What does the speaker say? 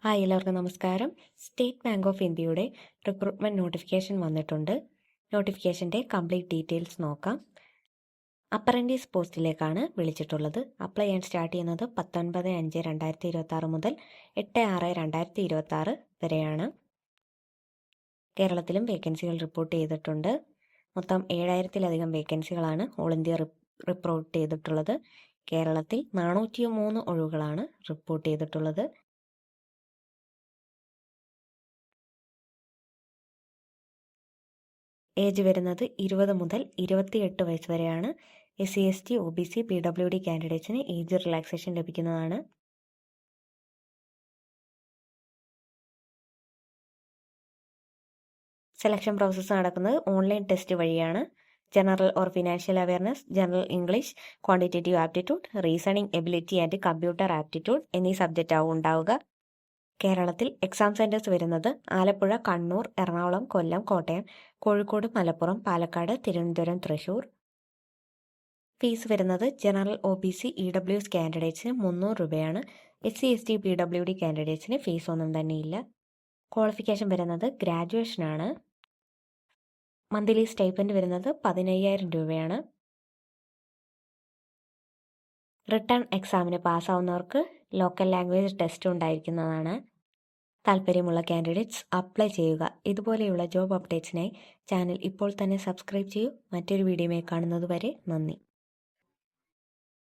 Hi എല്ലാവർക്കും നമസ്കാരം. State bank of ഇന്ത്യയുടെ റിക്രൂട്ട്മെൻറ്റ് നോട്ടിഫിക്കേഷൻ വന്നിട്ടുണ്ട്. നോട്ടിഫിക്കേഷൻ്റെ കംപ്ലീറ്റ് ഡീറ്റെയിൽസ് നോക്കാം. അപ്രൻറ്റീസ് പോസ്റ്റിലേക്കാണ് വിളിച്ചിട്ടുള്ളത്. അപ്ലൈ ചെയ്യാൻ സ്റ്റാർട്ട് ചെയ്യുന്നത് 19/5/2026 മുതൽ 8/6/2026 വരെയാണ്. കേരളത്തിലും വേക്കൻസികൾ റിപ്പോർട്ട് ചെയ്തിട്ടുണ്ട്. മൊത്തം 7000-ലധികം വേക്കൻസികളാണ് ഓൾ ഇന്ത്യ റിപ്പോർട്ട് ചെയ്തിട്ടുള്ളത്. കേരളത്തിൽ 403 ഒഴിവുകളാണ് റിപ്പോർട്ട് ചെയ്തിട്ടുള്ളത്. ഏജ് വരുന്നത് 20 മുതൽ 28 വയസ്സ് വരെയാണ്. SC ST OBC PWD കാൻഡിഡേറ്റ്സിന് ഏജ് റിലാക്സേഷൻ ലഭിക്കുന്നതാണ്. സെലക്ഷൻ പ്രോസസ്സ് നടക്കുന്നത് ഓൺലൈൻ ടെസ്റ്റ് വഴിയാണ്. General or financial awareness, general English, quantitative aptitude, reasoning ability and computer aptitude എന്നീ സബ്ജക്റ്റ് ആവും ഉണ്ടാവുക. കേരളത്തിൽ എക്സാം സെൻറ്റേഴ്സ് വരുന്നത് ആലപ്പുഴ, കണ്ണൂർ, എറണാകുളം, കൊല്ലം, കോട്ടയം, കോഴിക്കോട്, മലപ്പുറം, പാലക്കാട്, തിരുവനന്തപുരം, തൃശ്ശൂർ. ഫീസ് വരുന്നത് ജനറൽ OBC EWS കാൻഡിഡേറ്റ്സിന് 300 രൂപയാണ്. SC ST PWD കാൻഡിഡേറ്റ്സിന് ഫീസ് ഒന്നും തന്നെയില്ല. ക്വാളിഫിക്കേഷൻ വരുന്നത് ഗ്രാജുവേഷനാണ്. മന്ത്ലി സ്റ്റൈപ്പൻഡ് വരുന്നത് 15,000 രൂപയാണ്. റിട്ടേൺ എക്സാമിന് പാസ്സാവുന്നവർക്ക് ലോക്കൽ ലാംഗ്വേജ് ടെസ്റ്റ് ഉണ്ടായിരിക്കുന്നതാണ്. താല്പര്യമുള്ള കാൻഡിഡേറ്റ്സ് അപ്ലൈ ചെയ്യുക. ഇതുപോലെയുള്ള ജോബ് അപ്ഡേറ്റ്സിനായി ചാനൽ ഇപ്പോൾ തന്നെ സബ്സ്ക്രൈബ് ചെയ്യൂ. മറ്റൊരു വീഡിയോയുമായി കാണുന്നതുവരെ നന്ദി.